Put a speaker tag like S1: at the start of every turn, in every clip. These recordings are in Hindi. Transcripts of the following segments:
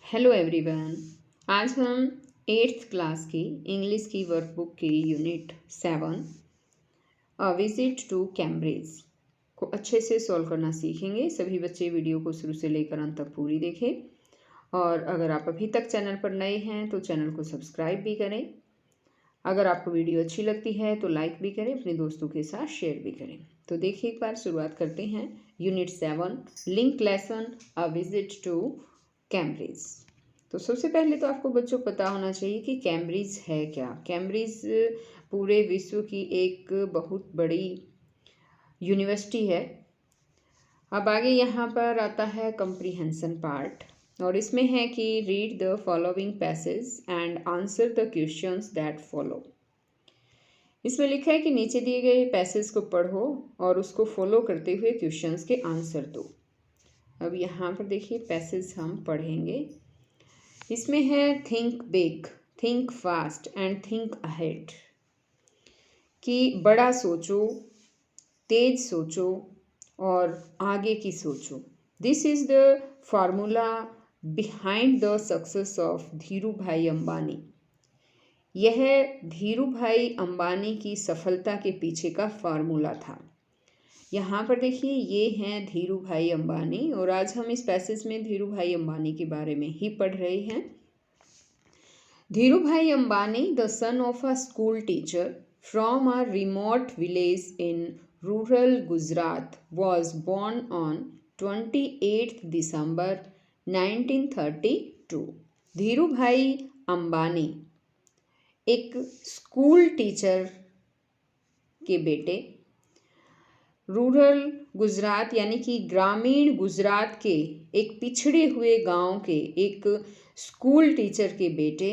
S1: Hello everyone. आज हम एट्थ क्लास की इंग्लिश की वर्कबुक की unit 7 a visit to Cambridge को अच्छे से सॉल्व करना सीखेंगे। सभी बच्चे वीडियो को शुरू से लेकर अंत तक पूरी देखें और अगर आप अभी तक चैनल पर नए हैं तो चैनल को सब्सक्राइब भी करें। अगर आपको वीडियो अच्छी लगती है तो लाइक भी करें, अपने दोस्तों के साथ शेयर भी करें। तो देखिए, एक बार शुरुआत करते हैं। Unit 7 link lesson a visit to Cambridge. तो सबसे पहले तो आपको बच्चों पता होना चाहिए कि कैम्ब्रिज है क्या। कैम्ब्रिज पूरे विश्व की एक बहुत बड़ी यूनिवर्सिटी है। अब आगे यहाँ पर आता है कंप्रीहेंशन पार्ट और इसमें है कि read the following passage and answer the questions that follow. इसमें लिखा है कि नीचे दिए गए पैसेज को पढ़ो और उसको फॉलो करते हुए क्वेश्चंस के आंसर दो। अब यहाँ पर देखिए पैसेज हम पढ़ेंगे। इसमें है think big, think fast and think ahead, कि बड़ा सोचो, तेज सोचो और आगे की सोचो। This is the formula behind the success of Dhiru भाई अंबानी। यह धीरू भाई अंबानी की सफलता के पीछे का फार्मूला था। यहाँ पर देखिए ये हैं धीरू भाई अंबानी और आज हम इस पैसेज में धीरू भाई अंबानी के बारे में ही पढ़ रहे हैं। Dhirubhai Ambani, the son of a school teacher from a remote village in rural Gujarat, was born on 28th December 1932. Dhirubhai Ambani एक स्कूल टीचर के बेटे, रूरल गुजरात यानी कि ग्रामीण गुजरात के एक पिछड़े हुए गांव के एक स्कूल टीचर के बेटे,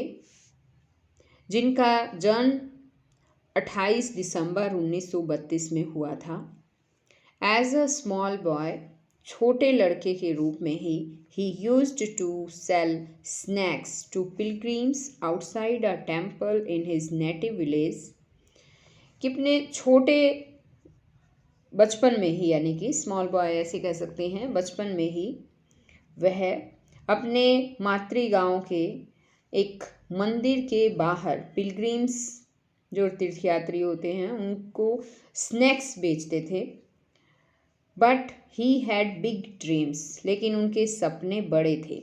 S1: जिनका जन्म 28 दिसंबर 1932 में हुआ था। एज अ स्मॉल बॉय, छोटे लड़के के रूप में ही used to sell snacks to pilgrims outside a temple in his native village. कितने छोटे बचपन में ही, यानी कि स्मॉल बॉय ऐसे कह सकते हैं, बचपन में ही वह अपने मातृगांव के एक मंदिर के बाहर पिलग्रिम्स, जो तीर्थयात्री होते हैं, उनको स्नैक्स बेचते थे। But he had big dreams, लेकिन उनके सपने बड़े थे।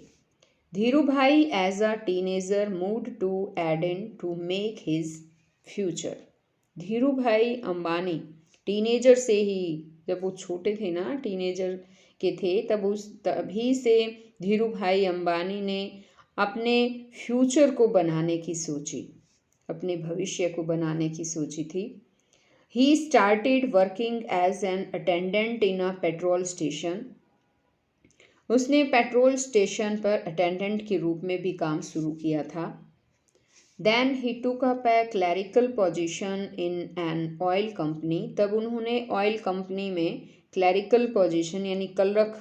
S1: Dhirubhai as a teenager moved to Aden to make his future. Dhirubhai Ambani teenager से ही, जब वो छोटे थे ना, टीनेजर के थे, तभी से धीरूभाई अंबानी ने अपने फ्यूचर को बनाने की सोची, अपने भविष्य को बनाने की सोची थी। He started working as an attendant in a petrol station. उसने पेट्रोल स्टेशन पर अटेंडेंट के रूप में भी काम शुरू किया था। Then he took up a clerical position in an oil company. तब उन्होंने ऑयल कंपनी में क्लरिकल पोजीशन यानी क्लर्क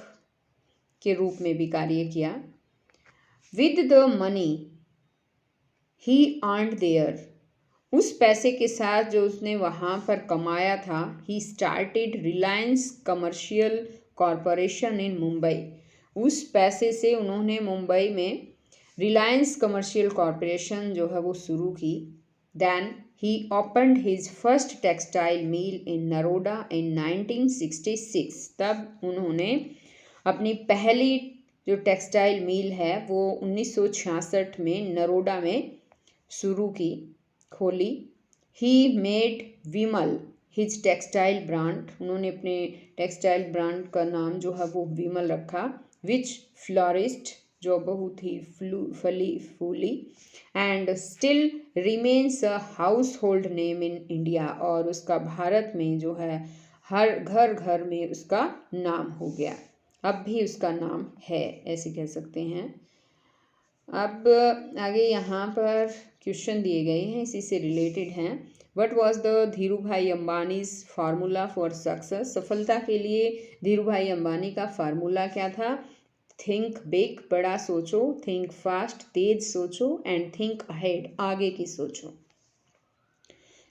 S1: के रूप में भी कार्य किया। With the money he earned there, उस पैसे के साथ जो उसने वहाँ पर कमाया था, he started Reliance commercial corporation in Mumbai. उस पैसे से उन्होंने मुंबई में रिलायंस कमर्शियल कॉरपोरेशन जो है वो शुरू की। Then he opened his first textile mill in Naroda in 1966। तब उन्होंने अपनी पहली जो टेक्सटाइल मिल है वो 1966 में नरोडा में शुरू की, खोली। He made Vimal his textile brand. उन्होंने अपने टेक्सटाइल ब्रांड का नाम जो है वो विमल रखा। विच फ्लोरिस्ट, जो बहुत ही फली फूली, and still remains a house hold name in India. और उसका भारत में जो है हर घर घर में उसका नाम हो गया, अब भी उसका नाम है, ऐसे कह सकते हैं। अब आगे यहाँ पर क्वेश्चन दिए गए हैं, इसी से रिलेटेड हैं। What was the Dhirubhai Ambanis formula for success. सफलता के लिए धीरूभाई अंबानी का फार्मूला क्या था? थिंक बिग, बड़ा सोचो, थिंक फास्ट, तेज सोचो, एंड थिंक अहेड, आगे की सोचो।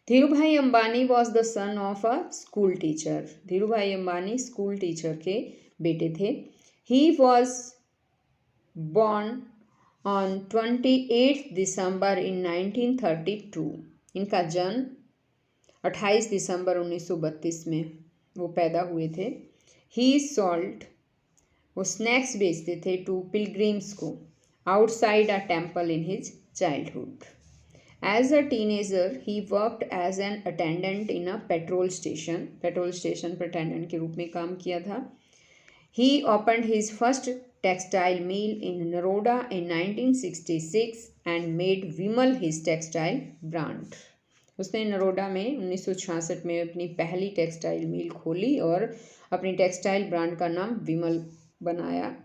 S1: Dhirubhai Ambani was the son of a school teacher. Dhirubhai Ambani school teacher के बेटे थे। ही वॉज बॉर्न ऑन 28 दिसंबर इन 1932। इनका जन्म 28 दिसंबर 1932 में वो पैदा हुए थे। ही सॉल्ट, वो स्नैक्स बेचते थे टू पिलग्रिम्स को outside a temple in his childhood. As a teenager he worked as an attendant in a petrol station पर अटेंडेंट के रूप में काम किया था। He opened his first textile mill in Naroda in 1966 and made Vimal his textile brand. उसने नरोडा में 1966 में अपनी पहली टेक्सटाइल मिल खोली और अपनी टेक्सटाइल ब्रांड का नाम विमल बनाया।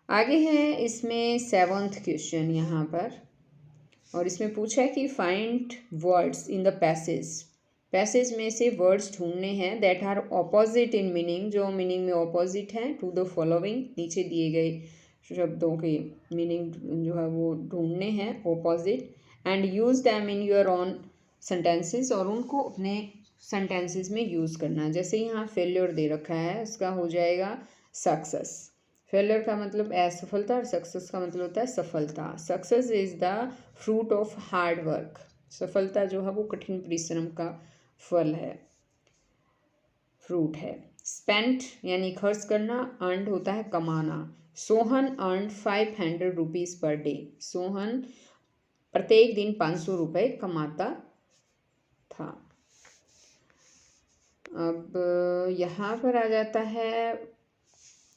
S1: आगे है इसमें 7th क्वेश्चन यहाँ पर, और इसमें पूछा है कि find words in the passage में से वर्ड्स ढूंढने हैं that are opposite in meaning, जो मीनिंग में ऑपोजिट हैं, टू द फॉलोइंग, नीचे दिए गए शब्दों के मीनिंग जो है वो ढूंढने हैं opposite, and use them in your own sentences, और उनको अपने सेंटेंसेस में यूज़ करना। जैसे यहाँ फेल्योर दे रखा है, उसका हो जाएगा सक्सेस। फेलियर का मतलब असफलता और सक्सेस का मतलब होता है सफलता। Success is the fruit of hard work, सफलता जो है वो कठिन परिश्रम का फल है, फ्रूट है। स्पेंट यानी खर्च करना, अर्नड होता है कमाना। Sohan earned 500 rupees per day, Sohan प्रत्येक दिन 500 रुपये कमाता था। अब यहाँ पर आ जाता है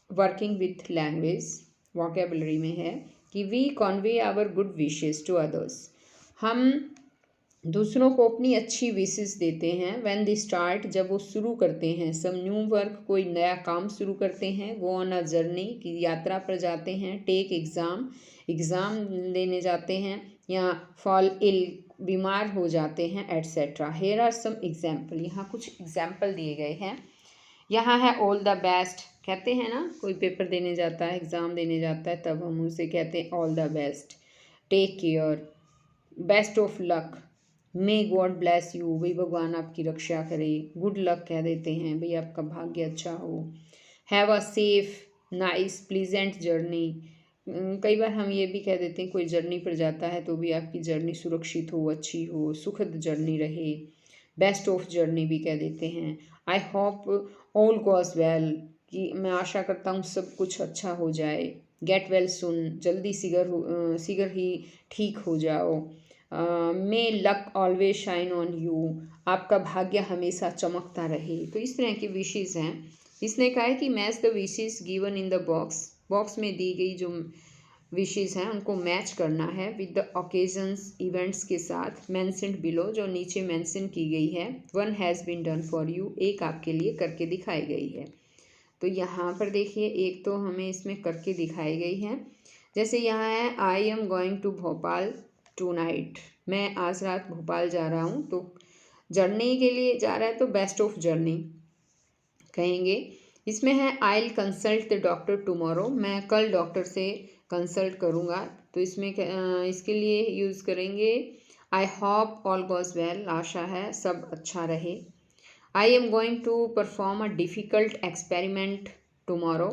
S1: वर्किंग विथ लैंग्वेज, वोकेबलरी में है कि we convey our good wishes to others, हम दूसरों को अपनी अच्छी विशेस देते हैं। व्हेन दे स्टार्ट, जब वो शुरू करते हैं, सम न्यू वर्क, कोई नया काम शुरू करते हैं। गो ऑन अ जर्नी, की यात्रा पर जाते हैं। टेक एग्ज़ाम, एग्ज़ाम लेने जाते हैं, या फॉल इल, बीमार हो जाते हैं, etcetera. Here are some example, यहाँ कुछ एग्जाम्पल दिए गए हैं। यहाँ है ऑल द बेस्ट, कहते हैं ना कोई पेपर देने जाता है, एग्ज़ाम देने जाता है, तब हम उसे कहते हैं all the best. Take care, best of luck, may God bless you, भाई भगवान आपकी रक्षा करे। गुड लक कह देते हैं, भाई आपका भाग्य अच्छा हो। Have a safe nice pleasant journey, कई बार हम ये भी कह देते हैं कोई जर्नी पर जाता है तो भी आपकी जर्नी सुरक्षित हो, अच्छी हो, सुखद जर्नी रहे। बेस्ट ऑफ जर्नी भी कह देते हैं। आई होप ऑल गोज वेल, कि मैं आशा करता हूँ सब कुछ अच्छा हो जाए। गेट वेल सुन, जल्दी शीघ्र ही ठीक हो जाओ। May luck always shine on you, आपका भाग्य हमेशा चमकता रहे। तो इस तरह की विशेस हैं। इसने कहा है कि match the wishes given in the box में दी गई जो विशेस हैं उनको मैच करना है विद द ओकेजन्स, इवेंट्स के साथ, मेंशन्ड बिलो, जो नीचे मेंशन की गई है। One has been done for you, एक आपके लिए करके दिखाई गई है। तो यहाँ पर देखिए एक तो हमें इसमें करके दिखाई गई है। जैसे यहाँ है I am going to Bhopal tonight, मैं आज रात भोपाल जा रहा हूँ, तो जर्नी के लिए जा रहा है तो बेस्ट ऑफ जर्नी कहेंगे। इसमें है I will consult the doctor tomorrow, मैं कल डॉक्टर से कंसल्ट करूँगा, तो इसमें इसके लिए यूज़ करेंगे I hope all goes well, आशा है सब अच्छा रहे। I am going to perform a difficult experiment tomorrow,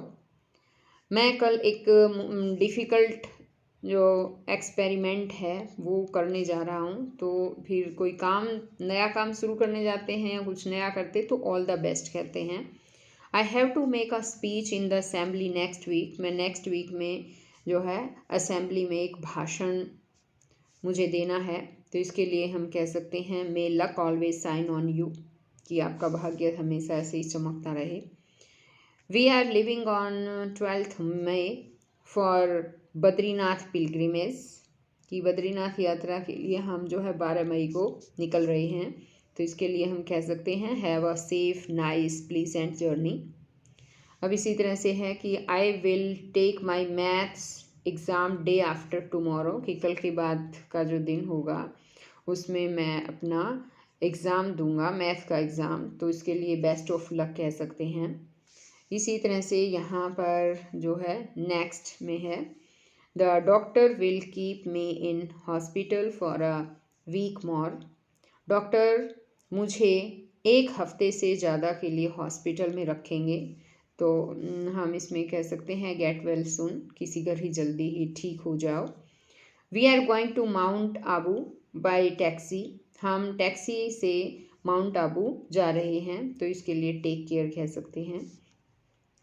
S1: मैं कल एक डिफ़िकल्ट जो एक्सपेरिमेंट है वो करने जा रहा हूँ। तो फिर कोई काम, नया काम शुरू करने जाते हैं या कुछ नया करते तो ऑल द बेस्ट कहते हैं। I have to make a speech in the assembly next week, मैं नेक्स्ट वीक में जो है असेंबली में एक भाषण मुझे देना है, तो इसके लिए हम कह सकते हैं may luck always shine on you, कि आपका भाग्य हमेशा ऐसे ही चमकता रहे। We are living on 12th May for Badrinath pilgrimage, कि बद्रीनाथ यात्रा के लिए हम जो है 12 मई को निकल रहे हैं, तो इसके लिए हम कह सकते हैं have a safe nice pleasant journey. अब इसी तरह से है कि I will take my maths exam day after tomorrow, कि कल के बाद का जो दिन होगा उसमें मैं अपना एग्ज़ाम दूंगा, मैथ का एग्ज़ाम, तो इसके लिए बेस्ट ऑफ लक कह सकते हैं। इसी तरह से यहाँ पर जो है नेक्स्ट में है the doctor will keep me in hospital for a week more, doctor मुझे एक हफ्ते से ज़्यादा के लिए हॉस्पिटल में रखेंगे, तो हम इसमें कह सकते हैं गेट वेल सून, किसी घर ही जल्दी ही ठीक हो जाओ। We are going to Mount Abu by taxi, हम टैक्सी से माउंट आबू जा रहे हैं, तो इसके लिए टेक केयर कह सकते हैं।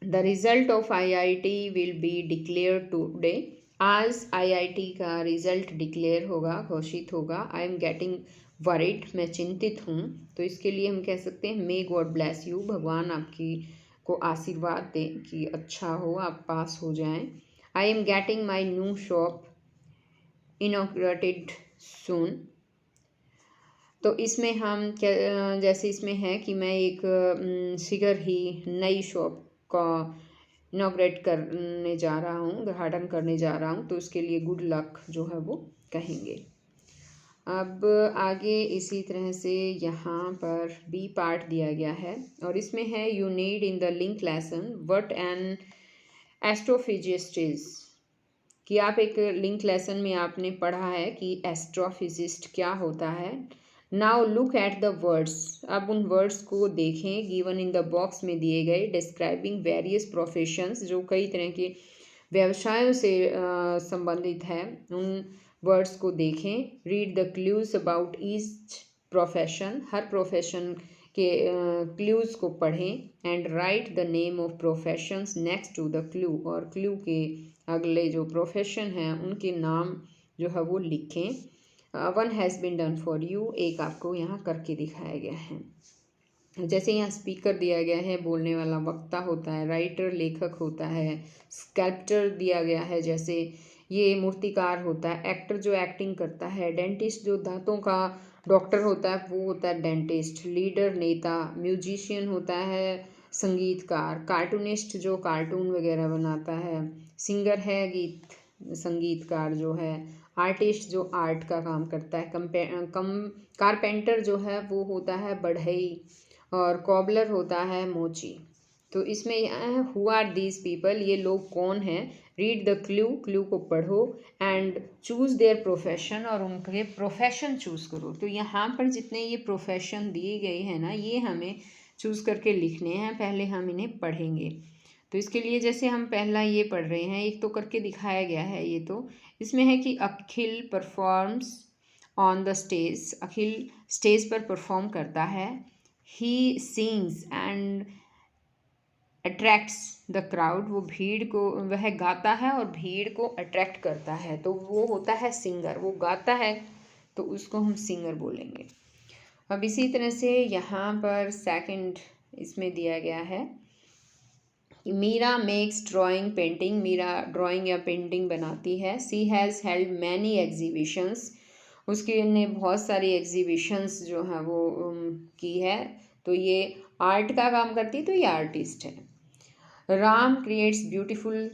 S1: The result of IIT will be declare today, आज IIT का रिजल्ट डिक्लेयर होगा, घोषित होगा। आई एम गेटिंग वरिड, मैं चिंतित हूँ, तो इसके लिए हम कह सकते हैं मे गॉड ब्लेस यू, भगवान आपकी को आशीर्वाद दें कि अच्छा हो, आप पास हो जाएं। I am getting my new shop inaugurated soon, तो इसमें हम क्या, जैसे इसमें है कि मैं एक शीघ्र ही नई शॉप का इनॉग्रेट करने जा रहा हूँ, उद्घाटन करने जा रहा हूँ, तो उसके लिए गुड लक जो है वो कहेंगे। अब आगे इसी तरह से यहाँ पर बी पार्ट दिया गया है और इसमें है you need in the link lesson what an astrophysicist is, कि आप एक लिंक लेसन में आपने पढ़ा है कि एस्ट्रोफिजिस्ट क्या होता है। Now look at the words, अब उन वर्ड्स को देखें गिवन इन द बॉक्स में दिए गए, डिस्क्राइबिंग वेरियस प्रोफेशंस, जो कई तरह के व्यवसायों से संबंधित है, उन वर्ड्स को देखें। Read the clues about each profession, हर प्रोफेशन के क्लूज को पढ़ें। And write the name of professions next to the clue, और क्लू के अगले जो प्रोफेशन हैं उनके नाम जो है वो लिखें। One has been done for you, एक आपको यहाँ करके दिखाया गया है। जैसे यहाँ स्पीकर दिया गया है, बोलने वाला वक्ता होता है, राइटर लेखक होता है, स्कल्प्टर दिया गया है जैसे ये मूर्तिकार होता है, एक्टर जो एक्टिंग करता है, डेंटिस्ट जो दांतों का डॉक्टर होता है वो होता है डेंटिस्ट, लीडर नेता, म्यूजिशियन होता है संगीतकार, कार्टूनिस्ट जो कार्टून वगैरह बनाता है, सिंगर है गीत संगीतकार जो है, आर्टिस्ट जो आर्ट का काम करता है, कारपेंटर जो है वो होता है बढ़ई, और कॉबलर होता है मोची। तो इसमें यहाँ हु आर दीज पीपल, ये लोग कौन हैं। रीड द क्लू, क्लू को पढ़ो, एंड चूज़ देयर प्रोफेशन, और उनके प्रोफेशन चूज़ करो। तो यहाँ पर जितने ये प्रोफेशन दिए गए हैं ना, ये हमें चूज़ करके लिखने हैं, पहले हम इन्हें पढ़ेंगे। तो इसके लिए जैसे हम पहला ये पढ़ रहे हैं, एक तो करके दिखाया गया है, ये तो इसमें है कि Akhil performs on the stage, Akhil stage पर परफॉर्म करता है। He sings and attracts the crowd, वो भीड़ को, वह गाता है और भीड़ को अट्रैक्ट करता है, तो वो होता है सिंगर, वो गाता है तो उसको हम सिंगर बोलेंगे। अब इसी तरह से यहाँ पर सेकंड इसमें दिया गया है Meera makes drawing painting, Meera drawing या पेंटिंग बनाती है। She has held many exhibitions, उसके ने बहुत सारी एग्जीबिशंस जो हैं वो की है, तो ये आर्ट का काम करती है, तो ये आर्टिस्ट है। Ram creates beautiful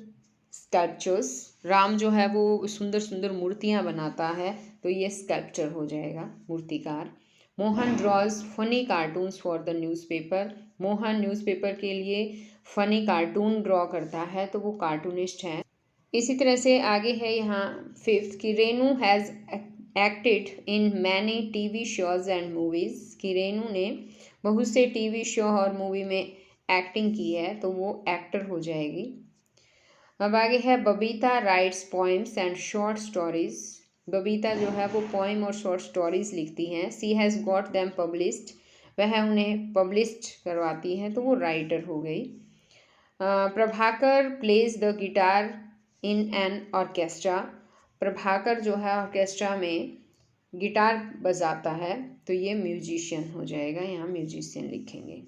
S1: sculptures, Ram जो है वो सुंदर सुंदर मूर्तियाँ बनाता है, तो ये स्कल्पचर हो जाएगा, मूर्तिकार। Mohan draws funny cartoons for the newspaper, Mohan newspaper के लिए फनी कार्टून ड्रॉ करता है, तो वो कार्टूनिस्ट है। इसी तरह से आगे है यहाँ फिफ्थ कि Renu has acted in many TV shows and movies, कि रेनू ने बहुत से टीवी शो और मूवी में एक्टिंग की है, तो वो एक्टर हो जाएगी। अब आगे है Babita rights poems and short stories, Babita जो है वो पोइम और शॉर्ट स्टोरीज लिखती हैं। सी हैज़ गॉट देम पब्लिश्ड, वह उन्हें पब्लिश्ड करवाती हैं, तो वो राइटर हो गई। Prabhakar plays the guitar in an orchestra, Prabhakar जो है ऑर्केस्ट्रा में गिटार बजाता है, तो ये म्यूजिशियन हो जाएगा, यहाँ म्यूजिशियन लिखेंगे।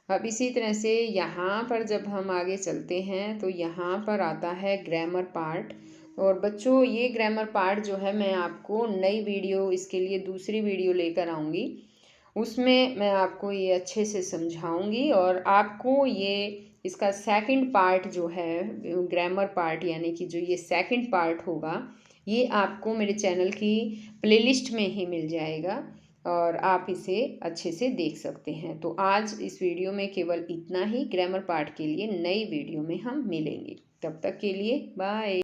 S1: अब इसी तरह से यहाँ पर जब हम आगे चलते हैं तो यहाँ पर आता है ग्रामर पार्ट, और बच्चों ये ग्रामर पार्ट जो है मैं आपको नई वीडियो, इसके लिए दूसरी वीडियो लेकर आऊँगी, उसमें मैं आपको ये अच्छे से समझाऊँगी, और आपको ये इसका सेकंड पार्ट जो है ग्रामर पार्ट, यानी कि जो ये सेकंड पार्ट होगा, ये आपको मेरे चैनल की प्लेलिस्ट में ही मिल जाएगा, और आप इसे अच्छे से देख सकते हैं। तो आज इस वीडियो में केवल इतना ही, ग्रामर पार्ट के लिए नई वीडियो में हम मिलेंगे, तब तक के लिए बाय।